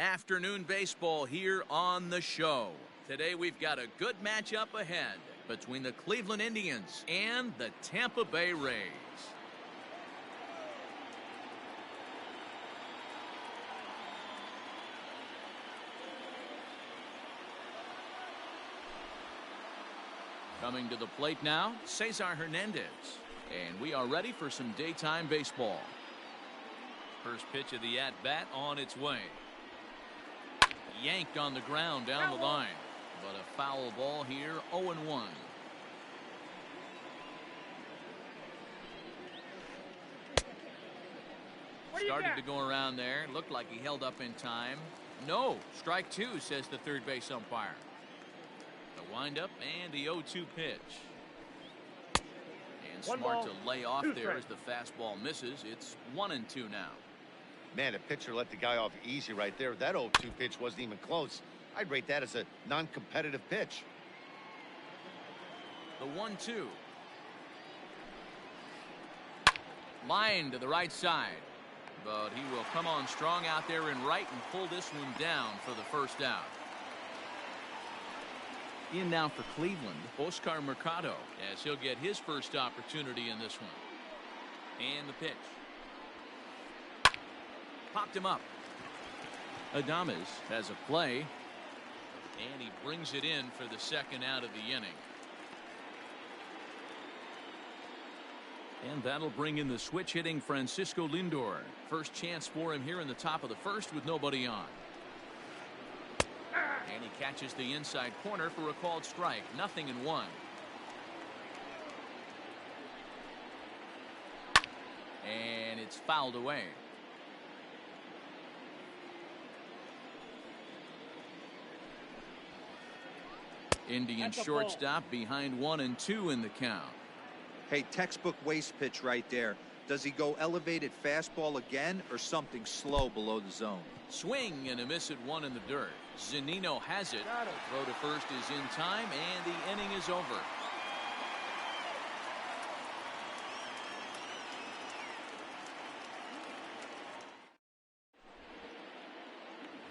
Afternoon baseball here on the show. Today we've got a good matchup ahead between the Cleveland Indians and the Tampa Bay Rays. Coming to the plate now, Cesar Hernandez. And we are ready for some daytime baseball. First pitch of the at-bat on its way. Yanked on the ground down the line. But a foul ball here, 0-1. Started to go around there. Looked like he held up in time. No, strike two, says the third base umpire. The windup and the 0-2 pitch. And smart to lay off there as the fastball misses. It's 1-2 now. Man, the pitcher let the guy off easy right there. That 0-2 pitch wasn't even close. I'd rate that as a non-competitive pitch. The 1-2. Line to the right side. But he will come on strong out there in right and pull this one down for the first out. In now for Cleveland, Oscar Mercado, as he'll get his first opportunity in this one. And the pitch. Popped him up. Adames has a play. And he brings it in for the second out of the inning. And that'll bring in the switch hitting Francisco Lindor. First chance for him here in the top of the first with nobody on. And he catches the inside corner for a called strike. 0-1. And it's fouled away. Indian shortstop behind 1-2 in the count. Hey, textbook waste pitch right there. Does he go elevated fastball again or something slow below the zone? Swing and a miss at one in the dirt. Zunino has it. The throw to first is in time, and the inning is over.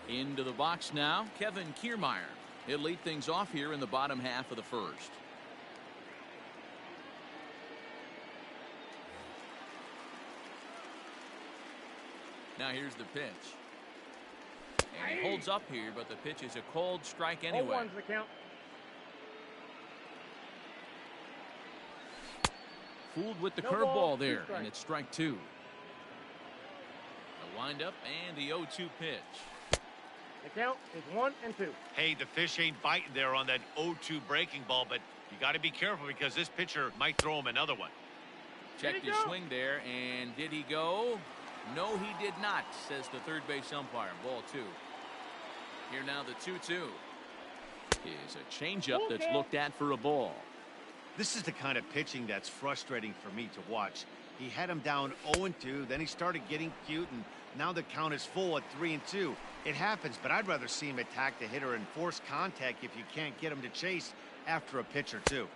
Into the box now, Kevin Kiermaier. He'll lead things off here in the bottom half of the first. Now here's the pitch. And he holds up here, but the pitch is a cold strike anyway. 0-1's the count. Fooled with the curveball there, and it's strike two. The windup and the 0-2 pitch. The count is 1-2. Hey, the fish ain't biting there on that 0-2 breaking ball, but you got to be careful because this pitcher might throw him another one. Checked his swing there, and did he go? No, he did not, says the third base umpire. Ball two. Here now the 2-2 is a changeup that's looked at for a ball. This is the kind of pitching that's frustrating for me to watch. He had him down 0-2, then he started getting cute, and now the count is full at 3-2. It happens, but I'd rather see him attack the hitter and force contact if you can't get him to chase after a pitch or two.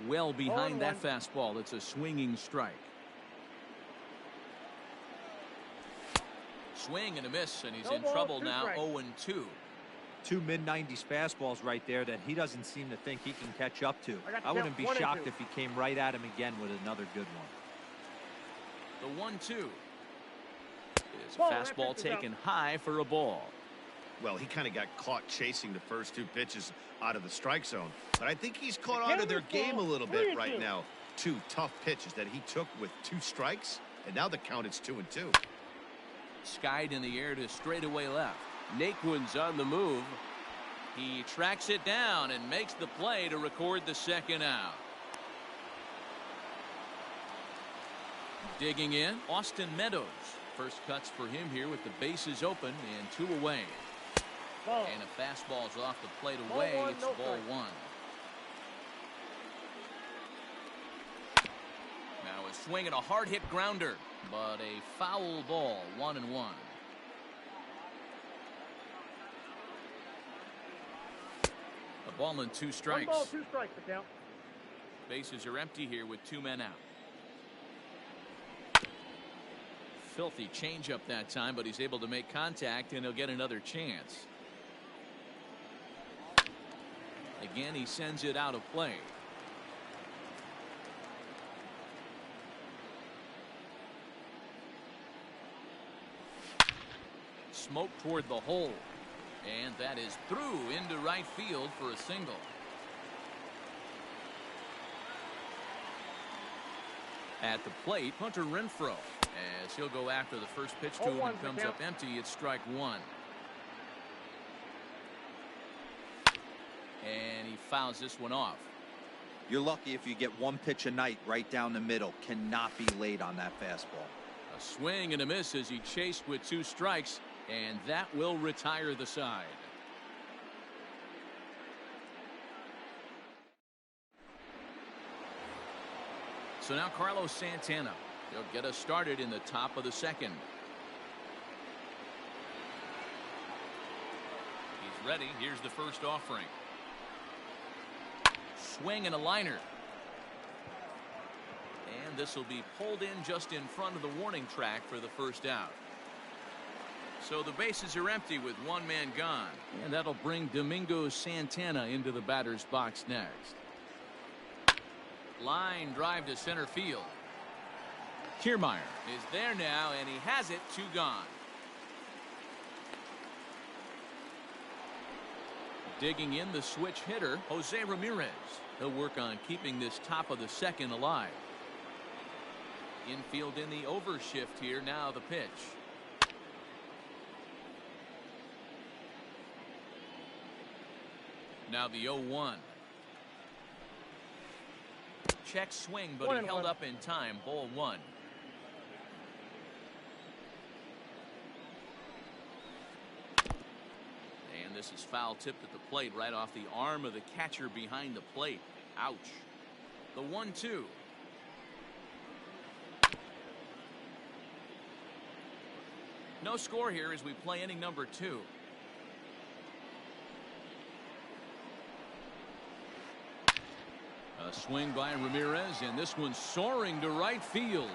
Well behind that fastball, it's a swinging strike. Swing and a miss, and he's in trouble now. 0-2. Two mid-90s fastballs right there that he doesn't seem to think he can catch up to. I wouldn't be shocked if he came right at him again with another good The one. 1-2 is a fastball taken high for a ball. Well, he kind of got caught chasing the first two pitches out of the strike zone, but I think he's caught on to their game a little bit right now. Two tough pitches that he took with two strikes, and now the count is 2-2. Skied in the air to straightaway left. Naquin's on the move. He tracks it down and makes the play to record the second out. Digging in, Austin Meadows. First cuts for him here with the bases open and two away. And a fastball's off the plate away. It's ball one. Now a swing and a hard hit grounder, but a foul ball. 1-1. A ball and two strikes. 1 ball, 2 strikes the count. Bases are empty here with two men out. filthy changeup that time, but he's able to make contact, and he'll get another chance. Again, he sends it out of play. Smoke toward the hole, and that is through into right field for a single. At the plate, Hunter Renfroe, as he'll go after the first pitch to him and comes up empty. It's strike one. And he fouls this one off. You're lucky if you get one pitch a night right down the middle. Cannot be late on that fastball. A swing and a miss as he chased with 2 strikes, and that will retire the side. So now Carlos Santana. He'll get us started in the top of the second. He's ready. Here's the first offering. Swing and a liner. And this will be pulled in just in front of the warning track for the first out. So the bases are empty with 1 man gone. And that'll bring Domingo Santana into the batter's box next. Line drive to center field. Kiermaier is there now, and he has it. 2 gone. Digging in the switch hitter, Jose Ramirez. He'll work on keeping this top of the second alive. Infield in the overshift here. Now the pitch. Now the 0-1. Check swing, but he held up in time. Ball 1. And this is foul tipped at the plate right off the arm of the catcher behind the plate. Ouch. The 1-2. No score here as we play inning number 2. A swing by Ramirez, and this one's soaring to right field.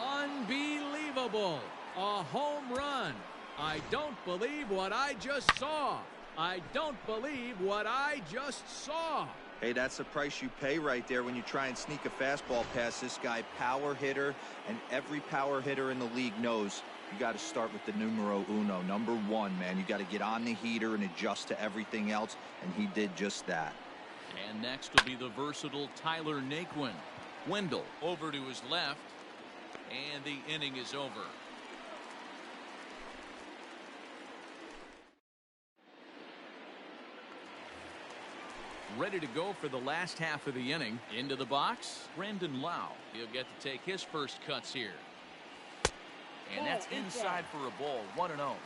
Unbelievable. A home run. I don't believe what I just saw. I don't believe what I just saw. Hey, that's the price you pay right there when you try and sneak a fastball past this guy. Power hitter, and every power hitter in the league knows you got to start with the numero uno, number 1, man. You got to get on the heater and adjust to everything else, and he did just that. And next will be the versatile Tyler Naquin. Wendell over to his left, and the inning is over. Ready to go for the last half of the inning. Into the box, Brandon Lau. He'll get to take his first cuts here. And that's inside for a ball. 1-0.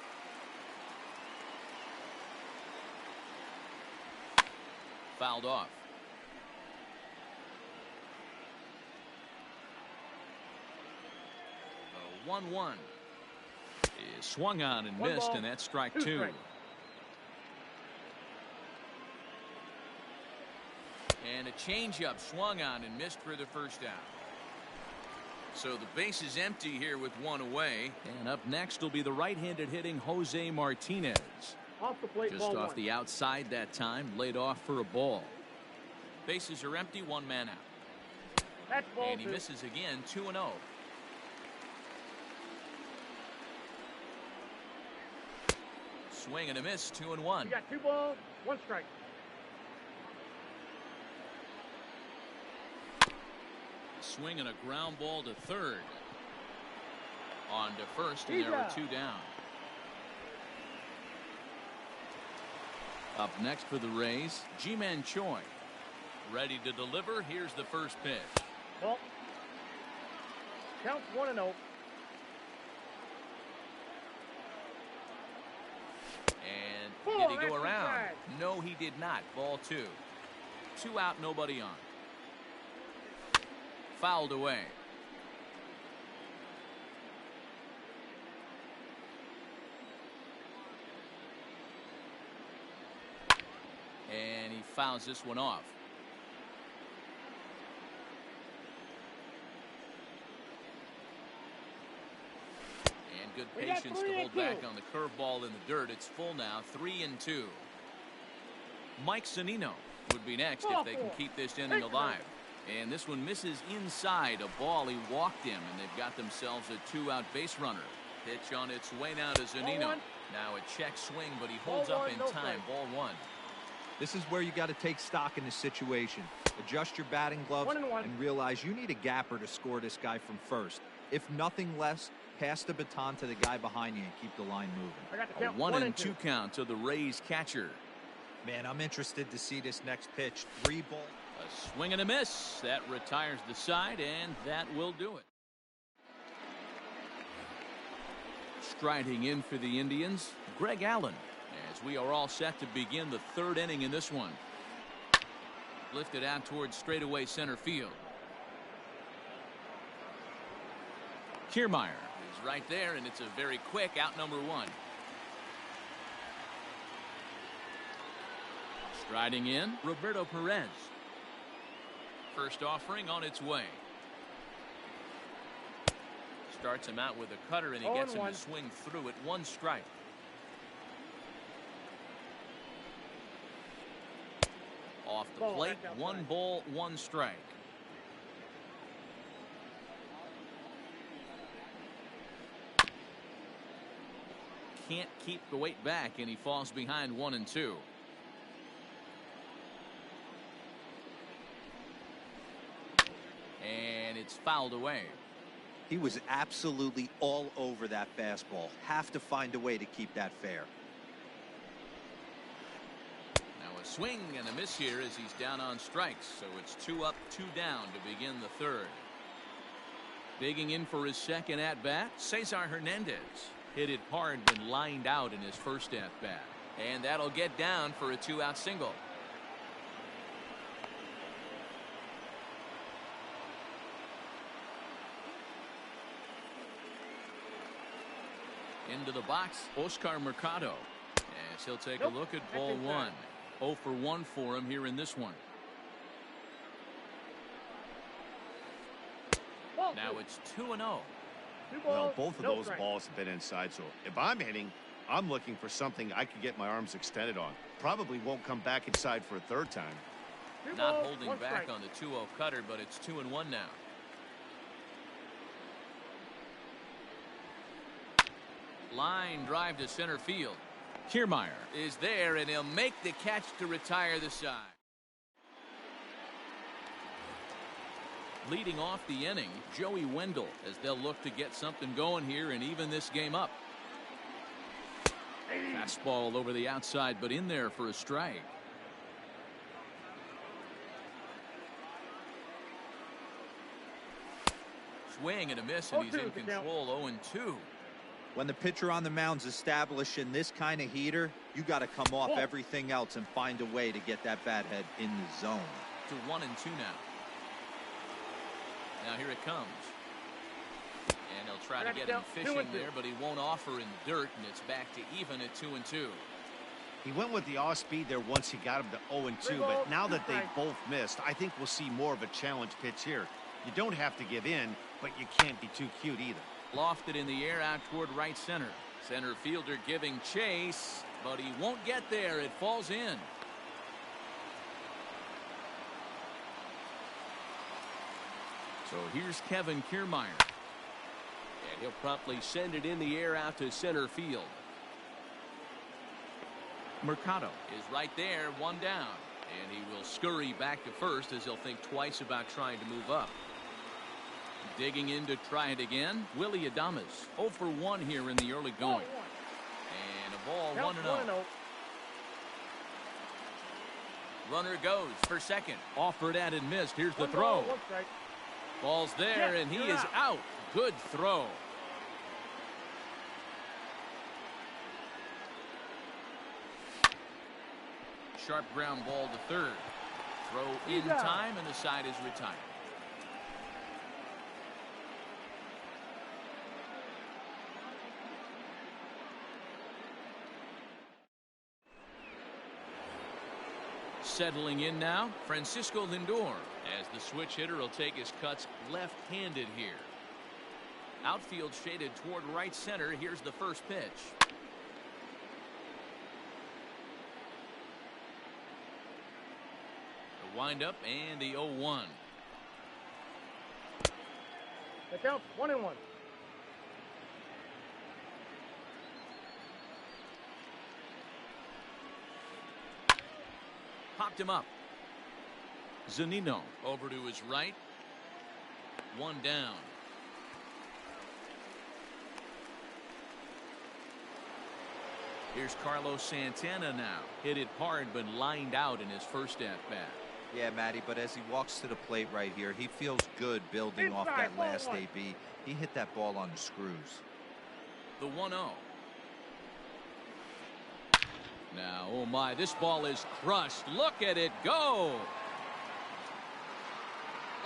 Fouled off. 1-1 is swung on and missed, and that's strike 2. And a changeup swung on and missed for the first out. So the base is empty here with 1 away. And up next will be the right-handed hitting Jose Martinez. Off the plate, just ball off 1. the outside that time, laid off for a ball. Bases are empty, 1 man out. That's ball And he 2. misses again. 2-0. Swing and a miss. 2-1. You got 2 balls, 1 strike. Swing and a ground ball to third. On to first, and there are 2 down. Up next for the Rays, Ji-Man Choi. Ready to deliver. Here's the first pitch. Ball. Count 1-0. And did he go around? No, he did not. Ball 2. 2 out, nobody on. Fouled away. And he fouls this one off. good We got patience 3 to and hold back 2. on the curveball in the dirt. It's full now, 3-2. Mike Zunino would be next if they can keep this inning alive. And this one misses inside a ball. He walked him, and they've got themselves a 2-out base runner. Pitch on its way now to Zunino. Now a check swing, but he holds up in time. Ball 1. This is where you got to take stock in this situation. Adjust your batting gloves and realize you need a gapper to score this guy from first. If nothing less, pass the baton to the guy behind you and keep the line moving. A 1-2 count to the Rays catcher. Man, I'm interested to see this next pitch. 3 ball. A swing and a miss. That retires the side, and that will do it. Striding in for the Indians, Greg Allen, as we are all set to begin the 3rd inning in this one. Lifted out towards straightaway center field. Kiermaier is right there, and it's a very quick out, number 1. Striding in, Roberto Perez. First offering on its way. Starts him out with a cutter, and he gets him to swing through at 1 strike. Off the plate, 1 ball, 1 strike. Can't keep the weight back, and he falls behind 1-2. And it's fouled away. He was absolutely all over that fastball. Have to find a way to keep that fair. Now a swing and a miss here as he's down on strikes. So it's 2 up, 2 down to begin the 3rd. Digging in for his second at-bat, Cesar Hernandez. Hit it hard when lined out in his first at-bat. And that'll get down for a 2-out single. Into the box, Oscar Mercado. As he'll take a look at ball 1. 0 for 1 for him here in this one. Now it's 2-0. Well, both of those balls have been inside, so if I'm hitting, I'm looking for something I can get my arms extended on. Probably won't come back inside for a 3rd time. Not holding back on the 2-0 cutter, but it's 2-1 now. Line drive to center field. Kiermaier is there, and he'll make the catch to retire the side. Leading off the inning, Joey Wendell, as they'll look to get something going here and even this game up. Fastball over the outside, but in there for a strike. Swing and a miss, and he's in control. 0-2. When the pitcher on the mound's establishing this kind of heater, you got to come off everything else and find a way to get that bat head in the zone. To 1-2 now. Now here it comes. And he'll try to get him fishing there, but he won't offer in the dirt, and it's back to even at 2-2. He went with the off-speed there once he got him to 0-2, but now that they've both missed, I think we'll see more of a challenge pitch here. You don't have to give in, but you can't be too cute either. Lofted in the air out toward right center. Center fielder giving chase, but he won't get there. It falls in. So here's Kevin Kiermaier. And he'll promptly send it in the air out to center field. Mercado is right there, 1 down. And he will scurry back to first as he'll think twice about trying to move up. Digging in to try it again, Willie Adames. 0 for 1 here in the early going. And a ball 1-0. Runner goes for second. Offered at and missed. Here's the throw. Ball's there, and he is out. Good throw. Sharp ground ball to third. Throw in time, and the side is retired. Settling in now, Francisco Lindor, as the switch hitter will take his cuts left-handed here. Outfield shaded toward right center. Here's the first pitch. The windup and the 0-1. The count's 1-1. Popped him up. Zunino over to his right. One down. Here's Carlos Santana now. Hit it hard but lined out in his first at-bat. Yeah, Matty, but as he walks to the plate right here, he feels good building off that last AB. He hit that ball on the screws. The 1-0. Now, oh my, this ball is crushed. Look at it go.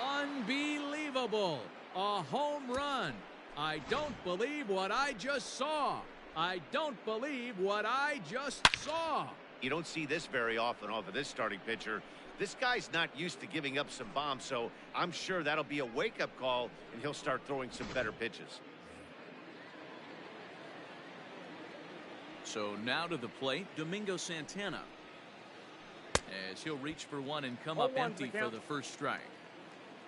Unbelievable. A home run. I don't believe what I just saw. I don't believe what I just saw. You don't see this very often off of this starting pitcher. This guy's not used to giving up some bombs, so I'm sure that'll be a wake-up call, and he'll start throwing some better pitches. So now to the plate, Domingo Santana. As he'll reach for one and come up empty for the first strike.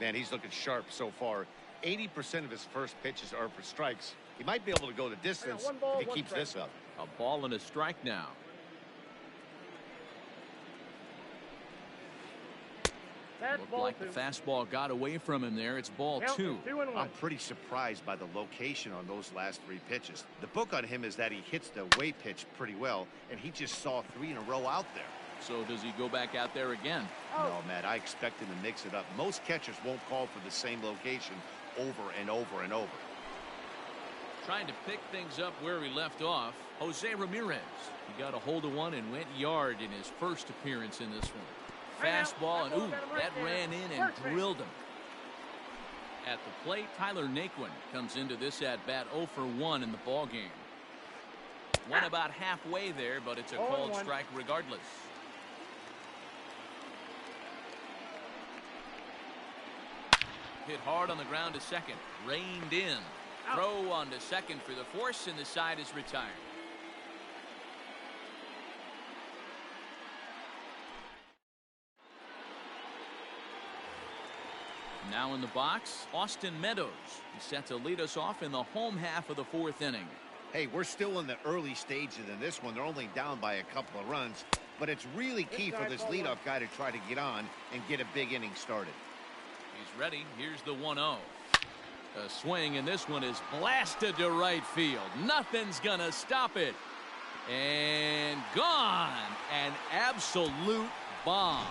Man, he's looking sharp so far. 80% of his first pitches are for strikes. He might be able to go the distance if he keeps this up. A ball and a strike now. Looked like the fastball got away from him there. It's ball 2. I'm pretty surprised by the location on those last 3 pitches. The book on him is that he hits the way pitch pretty well, and he just saw 3 in a row out there. So does he go back out there again? No, Matt, I expect him to mix it up. Most catchers won't call for the same location over and over and over. Trying to pick things up where he left off, Jose Ramirez. He got a hold of one and went yard in his first appearance in this one. Fastball, and ooh, that ran in and drilled him. At the plate, Tyler Naquin comes into this at-bat 0 for 1 in the ballgame. One about halfway there, but it's a called strike regardless. Hit hard on the ground to second. Reined in. Throw on to second for the force, and the side is retired. Now in the box, Austin Meadows. He's set to lead us off in the home half of the 4th inning. Hey, we're still in the early stages in this one. They're only down by a couple of runs, but it's really key for this leadoff guy to try to get on and get a big inning started. He's ready. Here's the 1-0. A swing, and this one is blasted to right field. Nothing's gonna stop it. And gone. An absolute bomb.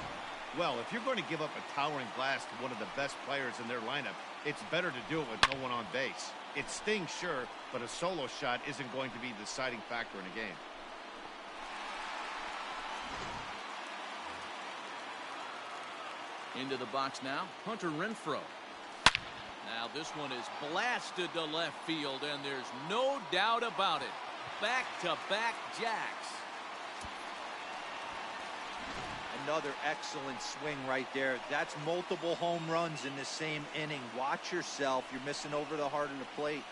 Well, if you're going to give up a towering blast to one of the best players in their lineup, it's better to do it with no one on base. It stings, sure, but a solo shot isn't going to be the deciding factor in a game. Into the box now, Hunter Renfroe. Now this one is blasted to left field, and there's no doubt about it. Back-to-back jacks. Another excellent swing right there. That's multiple home runs in the same inning. Watch yourself. You're missing over the heart of the plate.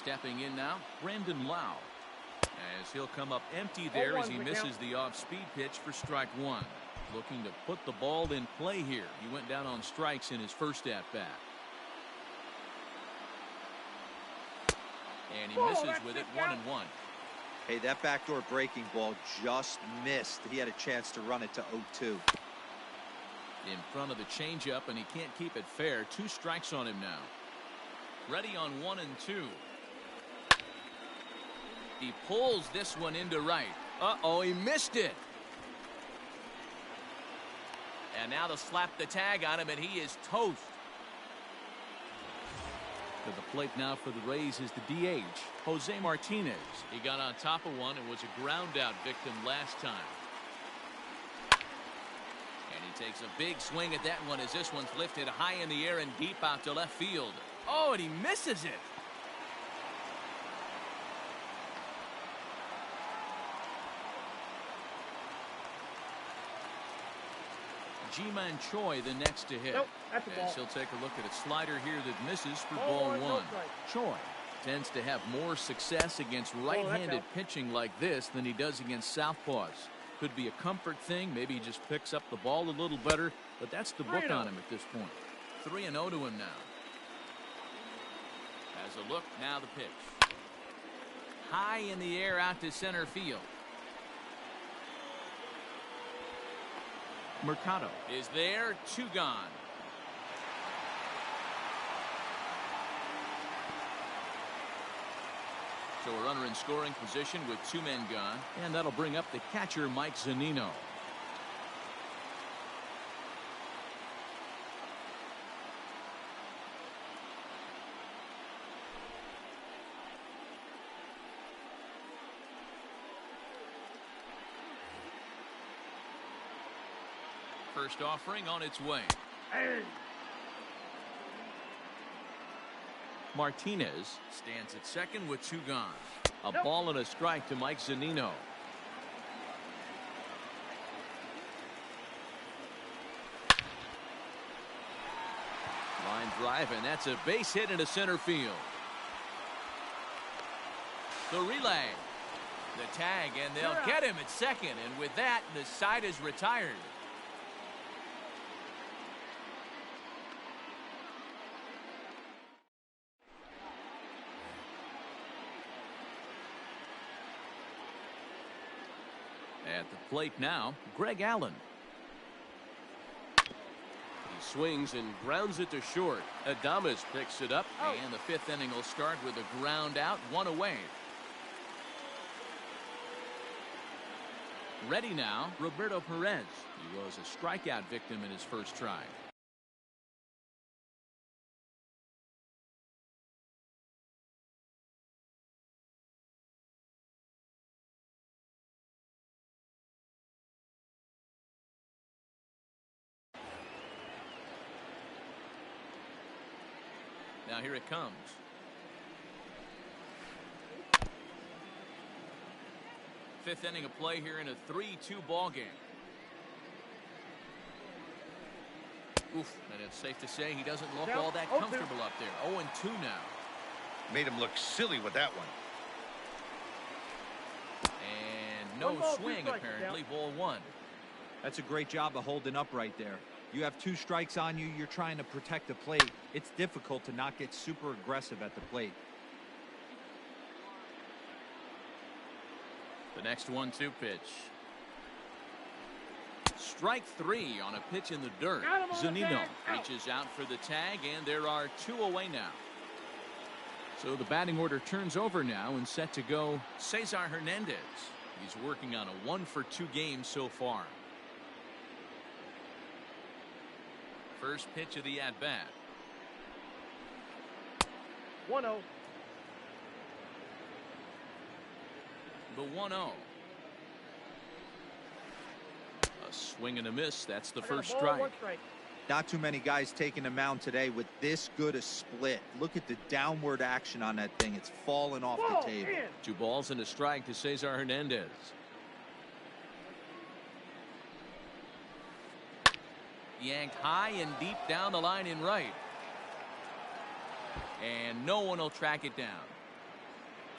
Stepping in now, Brandon Lau. As he'll come up empty there as he misses the off-speed pitch for strike 1. Looking to put the ball in play here. He went down on strikes in his first at-bat. And he misses with it 1-1. Hey, that backdoor breaking ball just missed. He had a chance to run it to 0-2. In front of the changeup, and he can't keep it fair. 2 strikes on him now. Ready on 1-2. He pulls this one into right. Uh-oh, he missed it. And now they'll slap the tag on him, and he is toast. To the plate now for the Rays is the DH, Jose Martinez. He got on top of one and was a ground out victim last time. Takes a big swing at that one as this one's lifted high in the air and deep out to left field. Oh, and he misses it. Ji-Man Choi the next to hit. Nope, that's a ball. As he'll take a look at a slider here that misses for Ball ball one, no one. strike. Choi tends to have more success against right-handed pitching like this than he does against southpaws. Could be a comfort thing. Maybe he just picks up the ball a little better, but that's the book on him at this point. 3-0 to him now. Has a look, now the pitch. High in the air out to center field. Mercado is there, 2 gone. So a runner in scoring position with 2 men gone, and that'll bring up the catcher, Mike Zunino. First offering on its way. Hey. Martinez stands at second with 2 gone. A ball and a strike to Mike Zunino. Line drive, and that's a base hit into center field. The relay. The tag, and they'll get him at second. And with that, the side is retired. At the plate now, Greg Allen. He swings and grounds it to short. Adames picks it up, and the 5th inning will start with a ground out, 1 away. Ready now, Roberto Perez. He was a strikeout victim in his first try. Now here it comes. Fifth inning of play here in a 3-2 ball game. Oof, and it's safe to say he doesn't look all that comfortable up there. 0-2 now. Made him look silly with that one. And no swing apparently. Ball 1. That's a great job of holding up right there. You have 2 strikes on you. You're trying to protect the plate. It's difficult to not get super aggressive at the plate. The next 1-2 pitch. Strike 3 on a pitch in the dirt. Zunino reaches out for the tag, and there are 2 away now. So the batting order turns over now and set to go Cesar Hernandez. He's working on a 1-for-2 game so far. First pitch of the at-bat. 1-0. The 1-0. A swing and a miss. That's the first strike. Not too many guys taking the mound today with this good a split. Look at the downward action on that thing. It's falling off the table. 2 balls and a strike to Cesar Hernandez. Yanked high and deep down the line in right. And no one will track it down.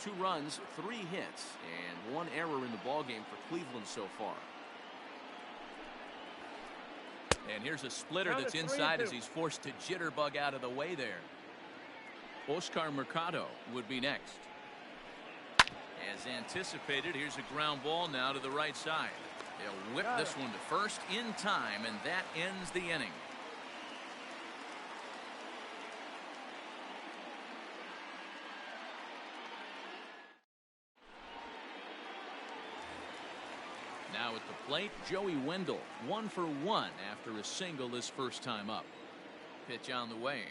2 runs, 3 hits, and 1 error in the ballgame for Cleveland so far. And here's a splitter that's inside as he's forced to jitterbug out of the way there. Oscar Mercado would be next. As anticipated, here's a ground ball now to the right side. They'll whip this one to first in time, and that ends the inning. Now at the plate, Joey Wendell, 1 for 1 after a single his first time up. Pitch on the way.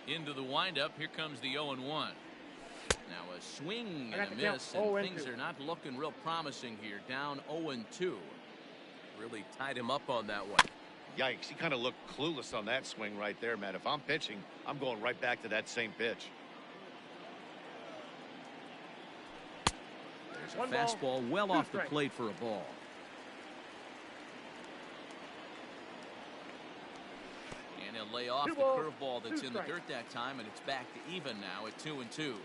Into the windup. Here comes the 0-1. Now a swing and a miss, Oh, and things are not looking real promising here. Down 0-2. Really tied him up on that one. Yikes, he kind of looked clueless on that swing right there, man. If I'm pitching, I'm going right back to that same pitch. There's a One fastball ball, well two off the strikes. plate for a ball. And he'll lay off Two the balls, curveball that's two in the strikes. dirt that time, and it's back to even now at 2-2.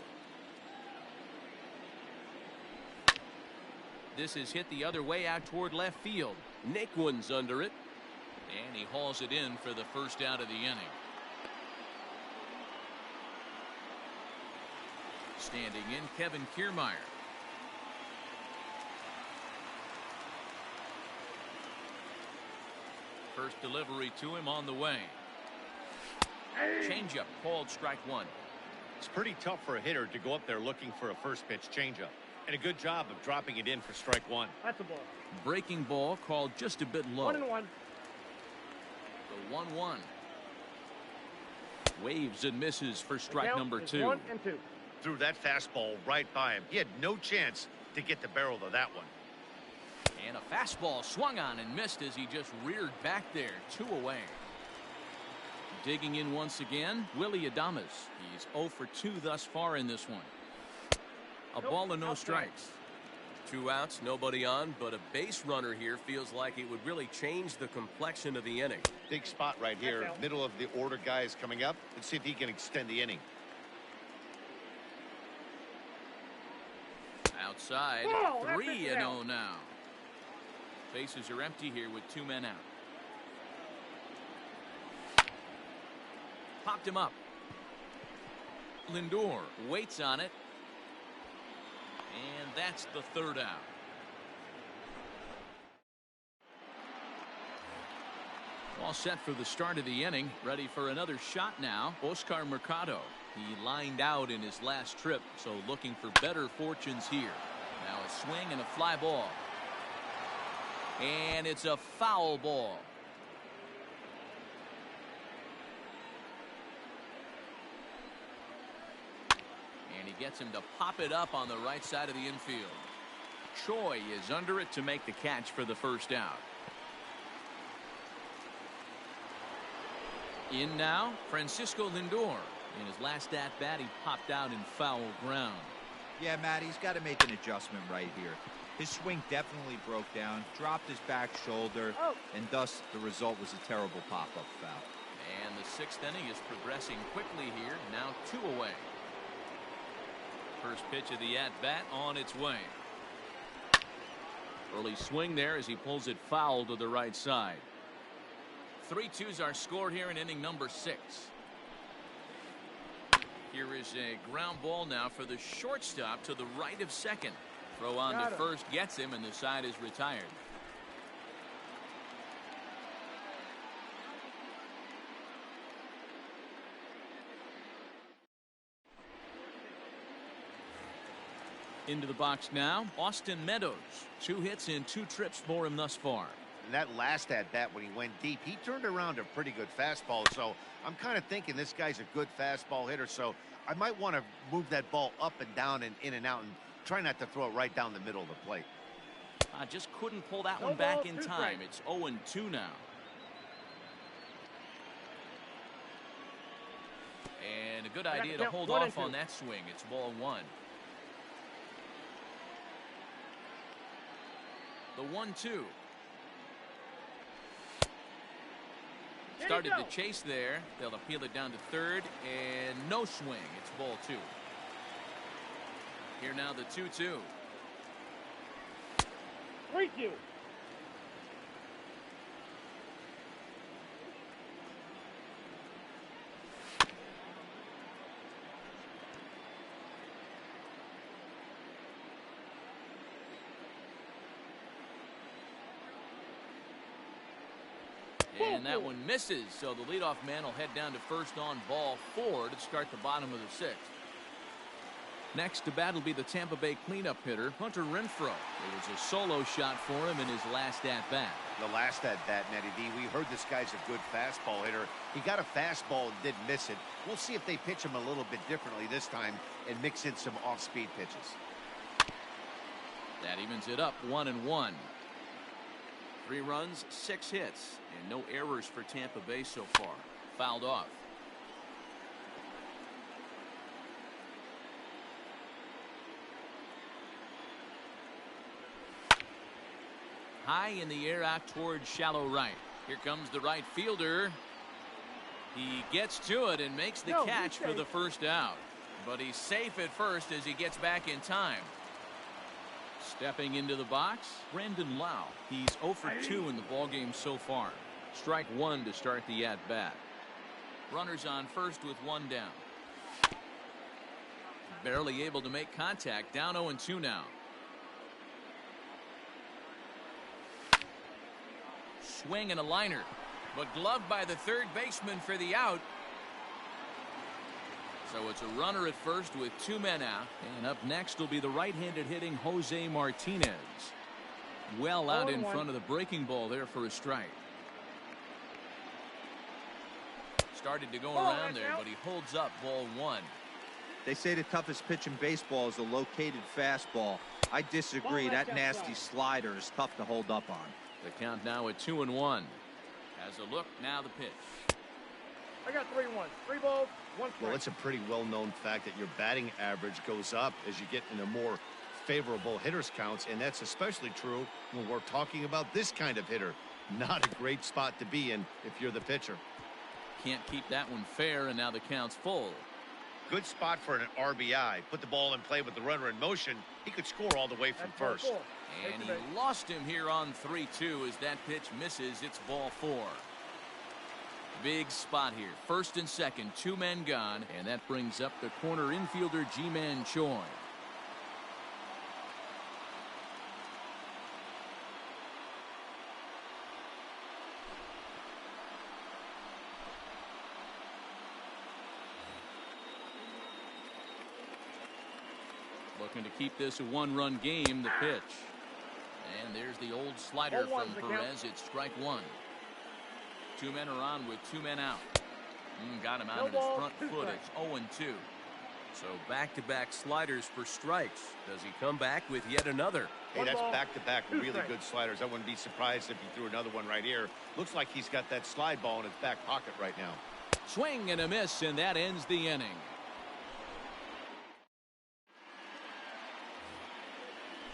This is hit the other way out toward left field. Nick one's under it. And he hauls it in for the first out of the inning. Standing in, Kevin Kiermaier. First delivery to him on the way. Changeup called strike one. It's pretty tough for a hitter to go up there looking for a first pitch changeup. And a good job of dropping it in for strike one. That's a ball. Breaking ball called just a bit low. 1-1. The 1-1. Waves and misses for strike Count number is 2. 1-2. Threw that fastball right by him. He had no chance to get the barrel of that one. And a fastball swung on and missed as he just reared back there. 2 away. Digging in once again, Willie Adames. He's 0 for 2 thus far in this one. A ball and no outside. strikes. 2 outs, nobody on, but a base runner here feels like it would really change the complexion of the inning. Big spot right here. That's out. Middle of the order guy is coming up. Let's see if he can extend the inning. Outside, Oh, that 3-0 pitch is out. now. Bases are empty here with 2 men out. Popped him up. Lindor waits on it. And that's the 3rd out. All set for the start of the inning. Ready for another shot now. Oscar Mercado. He lined out in his last trip, so looking for better fortunes here. Now a swing and a fly ball. And it's a foul ball. And he gets him to pop it up on the right side of the infield. Choi is under it to make the catch for the first out. In now, Francisco Lindor. In his last at-bat, he popped out in foul ground. Yeah, Matt, he's got to make an adjustment right here. His swing definitely broke down, dropped his back shoulder, Oh. and thus the result was a terrible pop-up foul. And the 6th inning is progressing quickly here. Now 2 away. First pitch of the at-bat on its way. Early swing there as he pulls it foul to the right side. 3-2's our score here in inning number 6. Here is a ground ball now for the shortstop to the right of second. Throw on Got to him. first gets him, and the side is retired. Into the box now, Austin Meadows. 2 hits in 2 trips for him thus far. And that last at-bat when he went deep, he turned around a pretty good fastball. So I'm kind of thinking this guy's a good fastball hitter. So I might want to move that ball up and down and in and out and try not to throw it right down the middle of the plate. Just couldn't pull that No one back balls, in 2 time. strikes. It's 0-2 now. And a good idea to count, hold 1 and off on 2. that swing. It's ball 1. The 1-2. Started go. to chase there. They'll appeal it down to third, and no swing. It's ball 2. Here now the 2-2. 3-2. And that one misses, so the leadoff man will head down to first on ball 4 to start the bottom of the 6th. Next to bat will be the Tampa Bay cleanup hitter, Hunter Renfroe. It was a solo shot for him in his last at-bat. The last at-bat, Nettie D, we heard this guy's a good fastball hitter. He got a fastball and didn't miss it. We'll see if they pitch him a little bit differently this time and mix in some off-speed pitches. That evens it up 1-1. 3 runs, 6 hits, and no errors for Tampa Bay so far. Fouled off. High in the air out towards shallow right. Here comes the right fielder. He gets to it and makes the catch for the first out. But he's safe at first as he gets back in time. Stepping into the box, Brandon Lau. He's 0 for 2 in the ballgame so far. Strike 1 to start the at-bat. Runners on first with 1 down. Barely able to make contact. Down 0-2 now. Swing and a liner, but gloved by the third baseman for the out. So it's a runner at first with 2 men out. And up next will be the right-handed hitting Jose Martinez. Well out in front of the breaking ball there for a strike. Started to go around there, but he holds up ball 1. They say the toughest pitch in baseball is a located fastball. I disagree. That nasty slider is tough to hold up on. The count now at 2-1. As a look, now the pitch. I got 3-1. 3 balls, 1 strike. Well, it's a pretty well-known fact that your batting average goes up as you get into more favorable hitters counts, and that's especially true when we're talking about this kind of hitter. Not a great spot to be in if you're the pitcher. Can't keep that one fair, and now the count's full. Good spot for an RBI. Put the ball in play with the runner in motion. He could score all the way from first. And he lost him here on 3-2 as that pitch misses. It's ball 4. Big spot here. First and second, 2 men gone, and that brings up the corner infielder Ji-Man Choi. Looking to keep this a 1-run game, the pitch. And there's the old slider from Perez. It's strike 1. 2 men are on with 2 men out. Got him out of his front foot. It's 0-2. So back-to-back sliders for strikes. Does he come back with yet another? Hey, that's back-to-back really good sliders. I wouldn't be surprised if he threw another one right here. Looks like he's got that slide ball in his back pocket right now. Swing and a miss, and that ends the inning.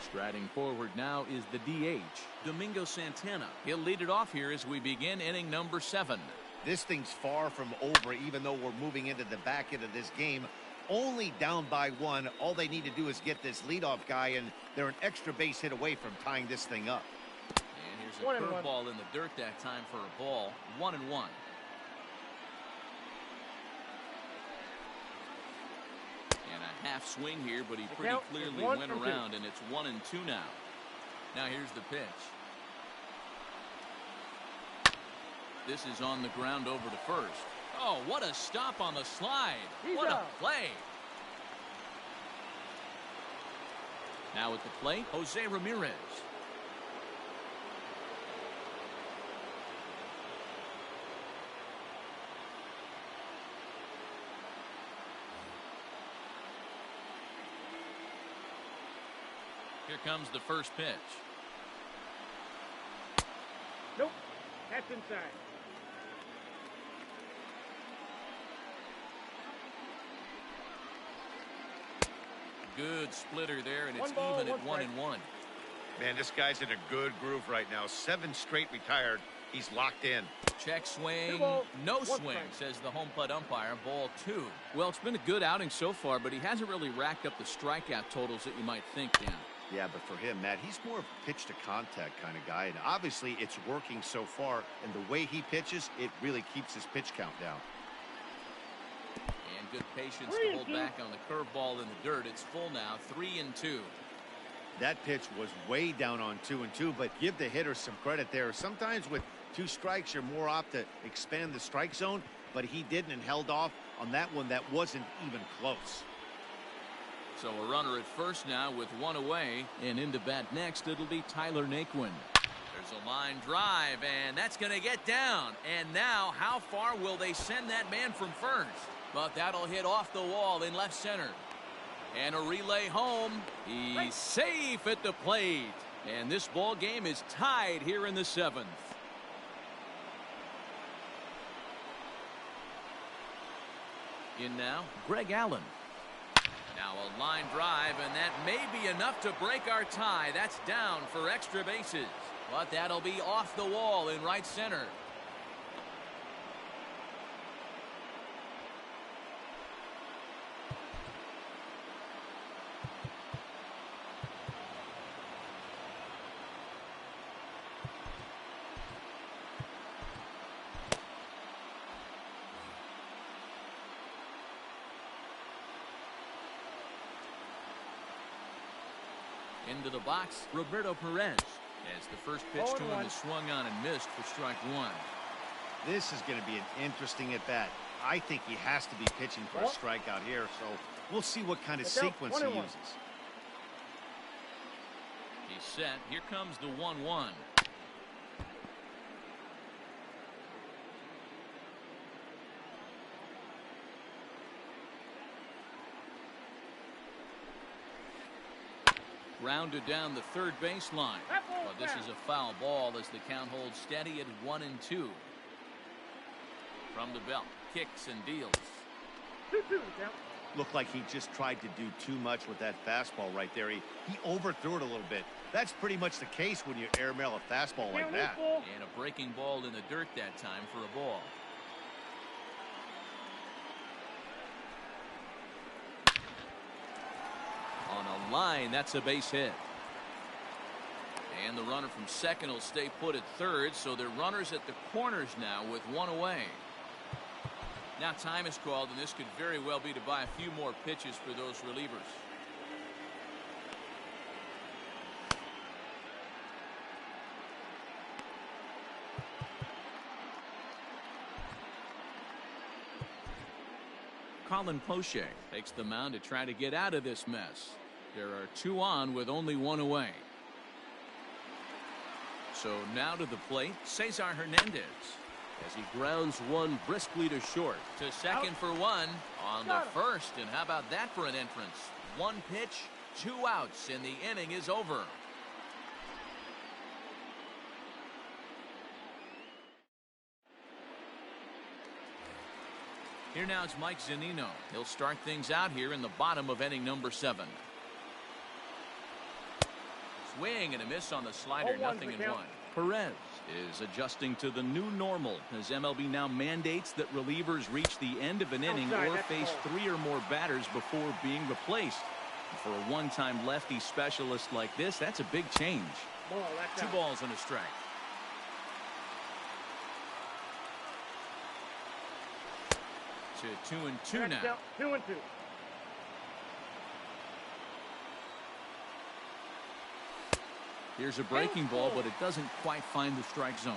Striding forward now is the DH, Domingo Santana. He'll lead it off here as we begin inning number 7. This thing's far from over, even though we're moving into the back end of this game. Only down by 1. All they need to do is get this leadoff guy, and they're an extra base hit away from tying this thing up. And here's a curveball in the dirt that time for a ball. 1-1. Half swing here, but he pretty clearly went around, and it's 1-2 now. Now here's the pitch. This is on the ground over to first. Oh, what a stop on the slide. What a play. Now at the plate, Jose Ramirez. Here comes the first pitch. Nope. That's inside. Good splitter there, and it's even at 1-1. Man, this guy's in a good groove right now. 7 straight retired. He's locked in. Check swing. No swing, says the home plate umpire. Ball 2. Well, it's been a good outing so far, but he hasn't really racked up the strikeout totals that you might think, Dan. Yeah, but for him, Matt, he's more of a pitch to contact kind of guy, and obviously it's working so far, and the way he pitches, it really keeps his pitch count down. And good patience to hold back on the curveball in the dirt. It's full now, 3-2. That pitch was way down on 2-2, but give the hitter some credit there. Sometimes with 2 strikes, you're more apt to expand the strike zone, but he didn't and held off on that one that wasn't even close. So a runner at first now with one away. And in to bat next, it'll be Tyler Naquin. There's a line drive, and that's going to get down. And now, how far will they send that man from first? But that'll hit off the wall in left center. And a relay home. He's safe at the plate. And this ball game is tied here in the 7th. In now, Greg Allen. Now a line drive, and that may be enough to break our tie. That's down for extra bases. But that'll be off the wall in right center. Into the box, Roberto Perez. As the first pitch to him is swung on and missed for strike one. This is going to be an interesting at bat. I think he has to be pitching for a strikeout here, so we'll see what kind of sequence he uses. He's set. Here comes the 1-1. Rounded down the third baseline. But this is a foul ball as the count holds steady at 1-2. From the belt, kicks and deals. Looked like he just tried to do too much with that fastball right there. He overthrew it a little bit. That's pretty much the case when you airmail a fastball like that. And a breaking ball in the dirt that time for a ball. On a line, that's a base hit. And the runner from second will stay put at third, so they're runners at the corners now with one away. Now time is called, and this could very well be to buy a few more pitches for those relievers. Colin Poche takes the mound to try to get out of this mess. There are two on with only one away. So now to the plate, Cesar Hernandez. As he grounds one briskly to short. To second for one on the first. And how about that for an entrance? One pitch, 2 outs, and the inning is over. Here now is Mike Zunino. He'll start things out here in the bottom of inning number 7. Swing and a miss on the slider, 0-1. Perez is adjusting to the new normal as MLB now mandates that relievers reach the end of an inning or face 3 or more batters before being replaced. For a one-time lefty specialist like this, that's a big change. 2 balls and a strike. To 2-2 now. 2-2. Here's a breaking ball, but it doesn't quite find the strike zone.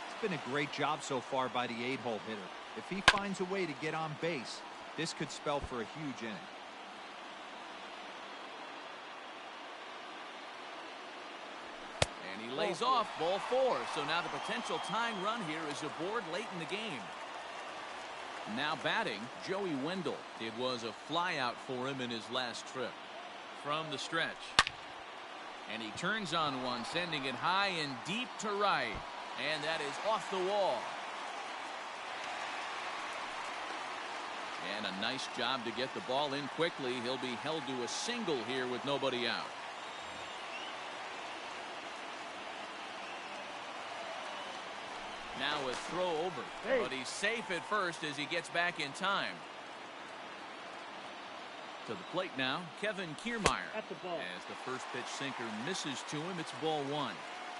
It's been a great job so far by the 8-hole hitter. If he finds a way to get on base, this could spell for a huge inning. And he lays off ball 4. So now the potential tying run here is aboard late in the game. Now batting, Joey Wendell. It was a flyout for him in his last trip. From the stretch. And he turns on one, sending it high and deep to right. And that is off the wall. And a nice job to get the ball in quickly. He'll be held to a single here with nobody out. Now a throw over, but he's safe at first as he gets back in time. To the plate now, Kevin Kiermaier. That's the ball. As the first pitch sinker misses to him, it's ball 1.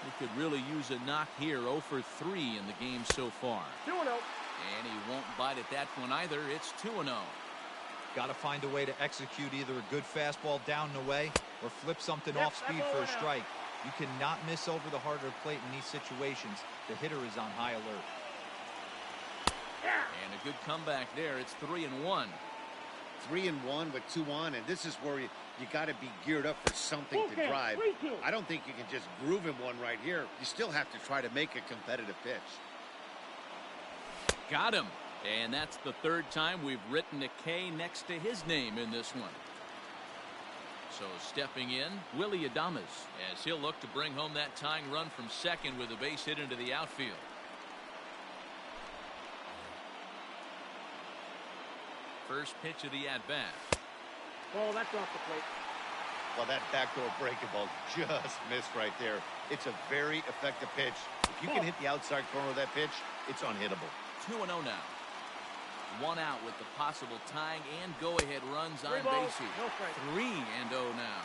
He could really use a knock here. 0 for 3 in the game so far. 2-0. And he won't bite at that one either. It's 2-0. Got to find a way to execute either a good fastball down and away or flip something off speed for a strike. You cannot miss over the heart of the plate in these situations. The hitter is on high alert. And a good comeback there. It's 3-1. 3-1 with 2 on, and this is where you got to be geared up for something to drive. I don't think you can just groove him one right here. You still have to try to make a competitive pitch. Got him. And that's the third time we've written a K next to his name in this one. So stepping in, Willie Adames, as he'll look to bring home that tying run from second with a base hit into the outfield. First pitch of the at-bat. Oh, that's off the plate. Well, that backdoor breaking ball just missed right there. It's a very effective pitch. If you can hit the outside corner of that pitch, it's unhittable. 2-0 now. One out with the possible tying and go-ahead runs on base here. 3-0 now.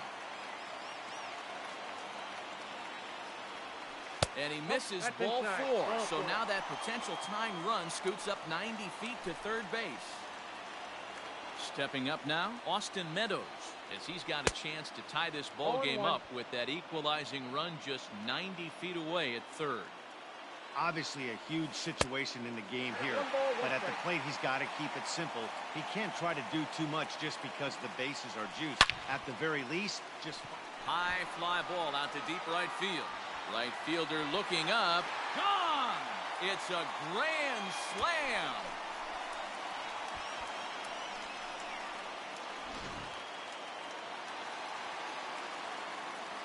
And he misses ball 4. So now that potential tying run scoots up 90 feet to third base. Stepping up now, Austin Meadows, as he's got a chance to tie this ball game up with that equalizing run just 90 feet away at third. Obviously a huge situation in the game here, but at the plate he's got to keep it simple. He can't try to do too much just because the bases are juiced. At the very least, just high fly ball out to deep right field. Right fielder looking up. Gone! It's a grand slam.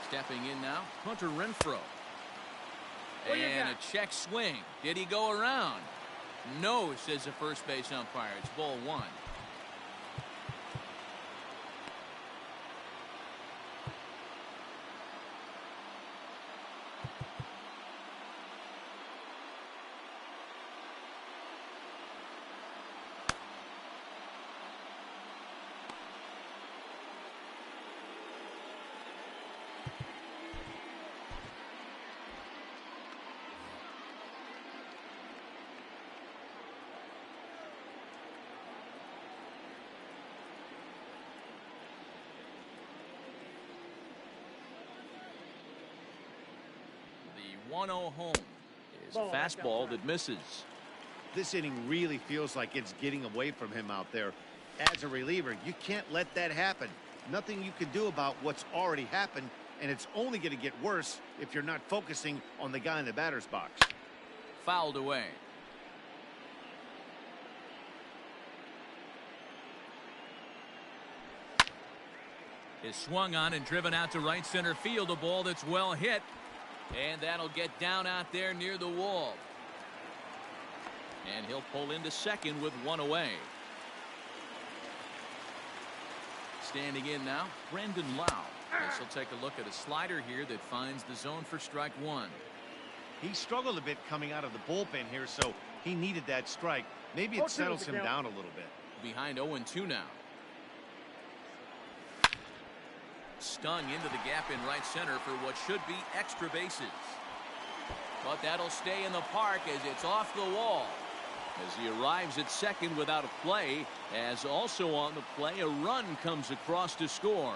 Stepping in now, Hunter Renfroe. And a check swing. Did he go around? No, says the first base umpire. It's ball 1. The 1-0 home is a fastball that misses. This inning really feels like it's getting away from him out there. As a reliever, you can't let that happen. Nothing you can do about what's already happened, and it's only going to get worse if you're not focusing on the guy in the batter's box. Fouled away. Is swung on and driven out to right center field. A ball that's well hit. And that'll get down out there near the wall. And he'll pull into second with 1 away. Standing in now, Brendan Lau. As he'll take a look at a slider here that finds the zone for strike 1. He struggled a bit coming out of the bullpen here, so he needed that strike. Maybe it settles him down a little bit. Behind 0-2 now. Stung into the gap in right center for what should be extra bases. But that'll stay in the park as it's off the wall. As he arrives at second without a play, as also on the play, a run comes across to score.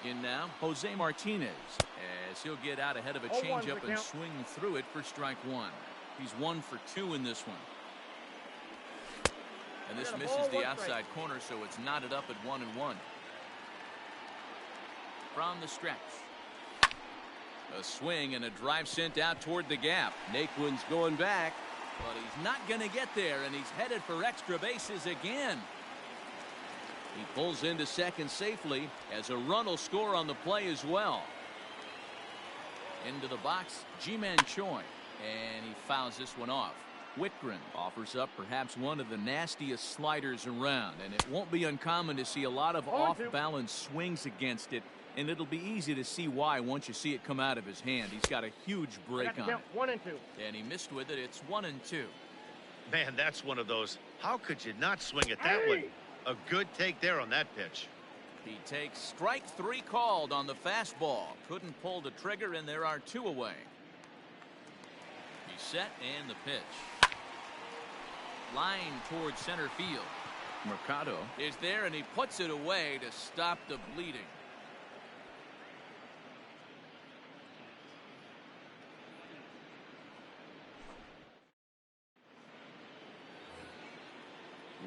In now, Jose Martinez, as he'll get out ahead of a changeup and swing through it for strike 1. He's 1 for 2 in this one. And this misses the outside corner, so it's knotted up at 1-1. From the stretch. A swing and a drive sent out toward the gap. Naquin's going back, but he's not going to get there, and he's headed for extra bases again. He pulls into second safely as a run will score on the play as well. Into the box, Ji-Man Choi, and he fouls this one off. Whitgren offers up perhaps one of the nastiest sliders around, and it won't be uncommon to see a lot of off-balance swings against it, and it'll be easy to see why once you see it come out of his hand. He's got a huge break on it. 1-2. And he missed with it. It's 1-2. Man, that's one of those. How could you not swing at that one? A good take there on that pitch. He takes strike 3 called on the fastball. Couldn't pull the trigger, and there are 2 away. He's set, and the pitch. Line towards center field. Mercado is there, and he puts it away to stop the bleeding.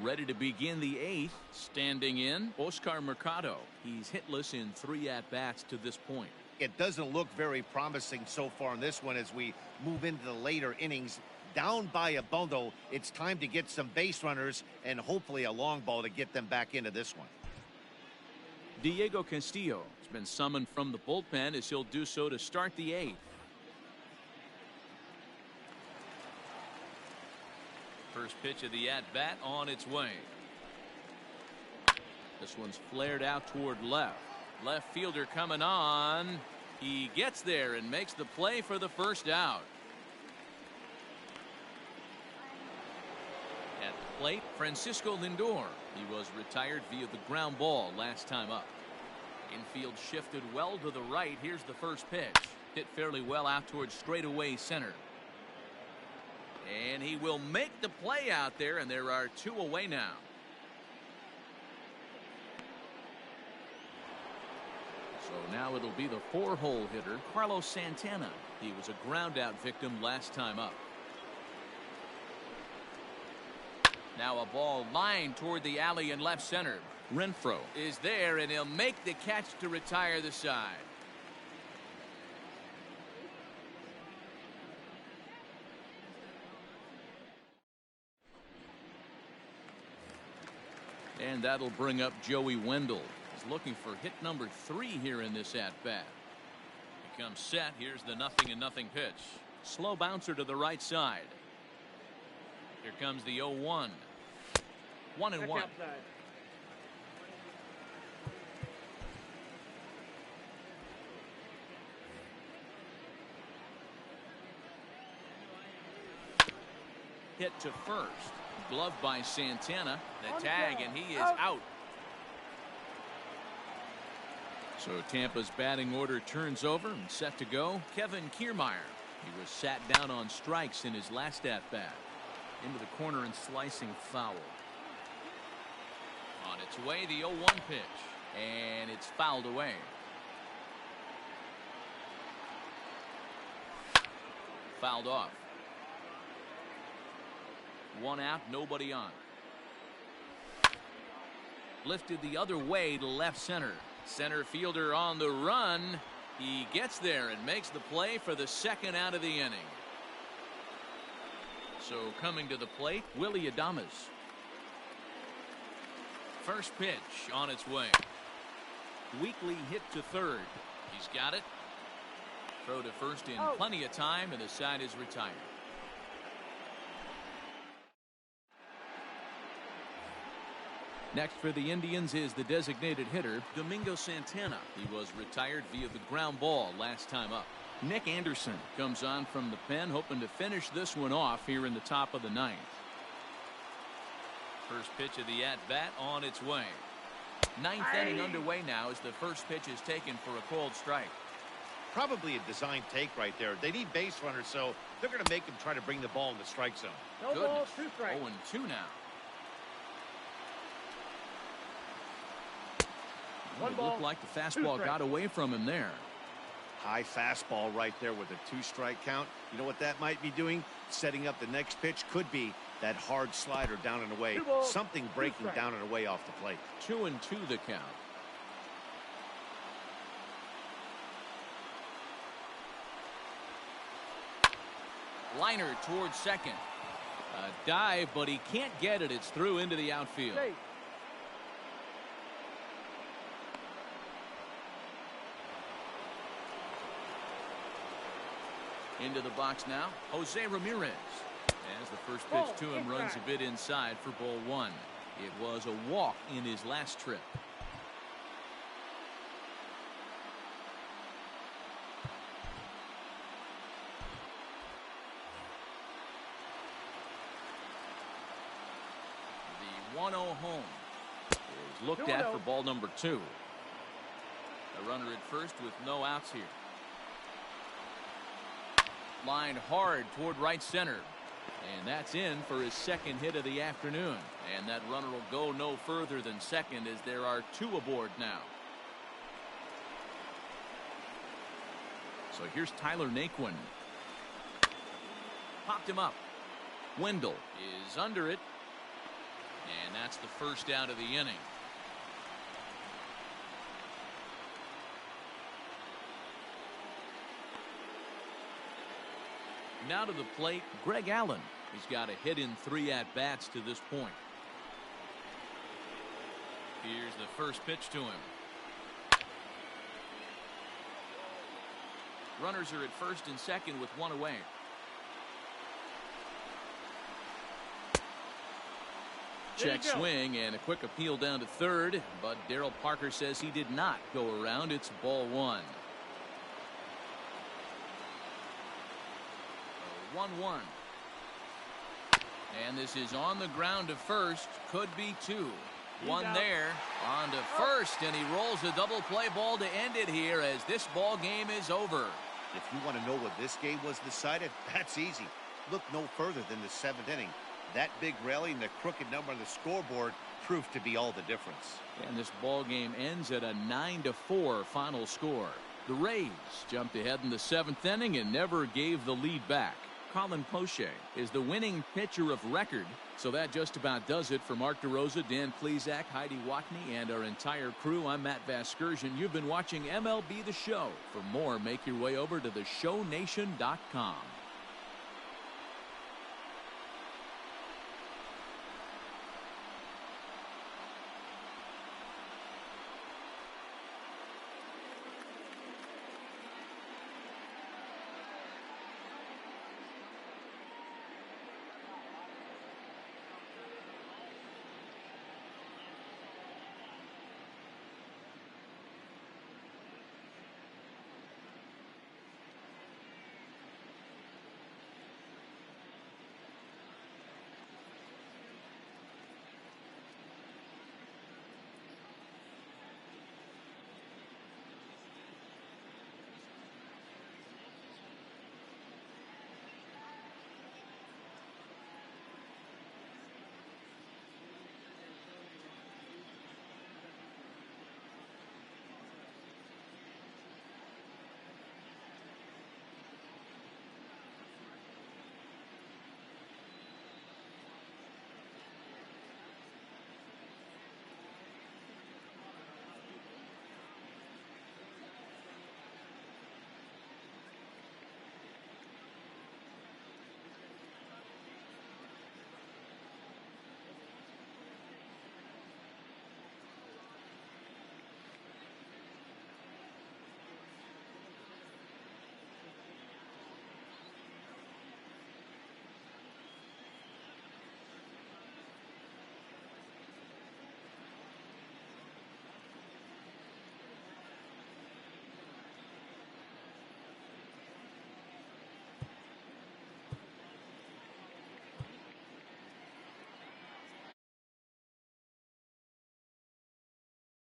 Ready to begin the 8th. Standing in, Oscar Mercado. He's hitless in 3 at-bats to this point. It doesn't look very promising so far in this one as we move into the later innings. Down by a bundle, it's time to get some base runners and hopefully a long ball to get them back into this one. Diego Castillo has been summoned from the bullpen as he'll do so to start the 8th. First pitch of the at-bat on its way. This one's flared out toward left. Left fielder coming on. He gets there and makes the play for the first out. At the plate, Francisco Lindor. He was retired via the ground ball last time up. Infield shifted well to the right. Here's the first pitch. Hit fairly well out towards straightaway center. And he will make the play out there, and there are 2 away now. So now it'll be the 4-hole hitter, Carlos Santana. He was a ground-out victim last time up. Now a ball lined toward the alley in left center. Renfroe is there, and he'll make the catch to retire the side. And that'll bring up Joey Wendell. He's looking for hit number 3 here in this at-bat. He comes set. Here's the 0-0 pitch. Slow bouncer to the right side. Here comes the 0-1. 1-1. Hit to first. Gloved by Santana. The tag, and he is out. So Tampa's batting order turns over and set to go. Kevin Kiermaier. He was sat down on strikes in his last at-bat. Into the corner and slicing foul. On its way, the 0-1 pitch. And it's fouled away. Fouled off. 1 out, nobody on. Lifted the other way to left center. Center fielder on the run. He gets there and makes the play for the 2nd out of the inning. So coming to the plate, Willy Adames. First pitch on its way. Weekly hit to third. He's got it. Throw to first in plenty of time, and the side is retired. Next for the Indians is the designated hitter, Domingo Santana. He was retired via the ground ball last time up. Nick Anderson comes on from the pen, hoping to finish this one off here in the top of the 9th. First pitch of the at-bat on its way. 9th inning underway now as the first pitch is taken for a called strike. Probably a design take right there. They need base runners, so they're going to make him try to bring the ball in the strike zone. No ball, 2 strikes. 0-2 now. One It ball, looked like the fastball got away from him there. High fastball right there with a 2-strike count. You know what that might be doing? Setting up the next pitch could be that hard slider down and away. 2 balls, Something breaking 2 strikes. down and away off the plate. 2-2 the count. Liner towards second. A dive, but he can't get it. It's through into the outfield. Safe. Into the box now, Jose Ramirez. As the first pitch to him runs a bit inside for ball 1. It was a walk in his last trip. The 1-0 home is looked at for ball number 2. A runner at first with no outs here. Line hard toward right center. And that's in for his second hit of the afternoon. And that runner will go no further than second as there are 2 aboard now. So here's Tyler Naquin. Popped him up. Wendell is under it. And that's the first out of the inning. Now to the plate, Greg Allen. He's got a hit in 3 at-bats to this point. Here's the first pitch to him. Runners are at first and second with 1 away. Check swing and a quick appeal down to third, but Darryl Parker says he did not go around. It's ball 1. 1-1. And this is on the ground to first. Could be 2. 1 there on to first, and he rolls a double play ball to end it here as this ball game is over. If you want to know what this game was decided, that's easy. Look no further than the 7th inning. That big rally and the crooked number on the scoreboard proved to be all the difference. And this ball game ends at a 9-4 final score. The Rays jumped ahead in the 7th inning and never gave the lead back. Colin Poche is the winning pitcher of record. So that just about does it for Mark DeRosa, Dan Plesac, Heidi Watney, and our entire crew. I'm Matt Vasgersian. You've been watching MLB The Show. For more, make your way over to theshownation.com.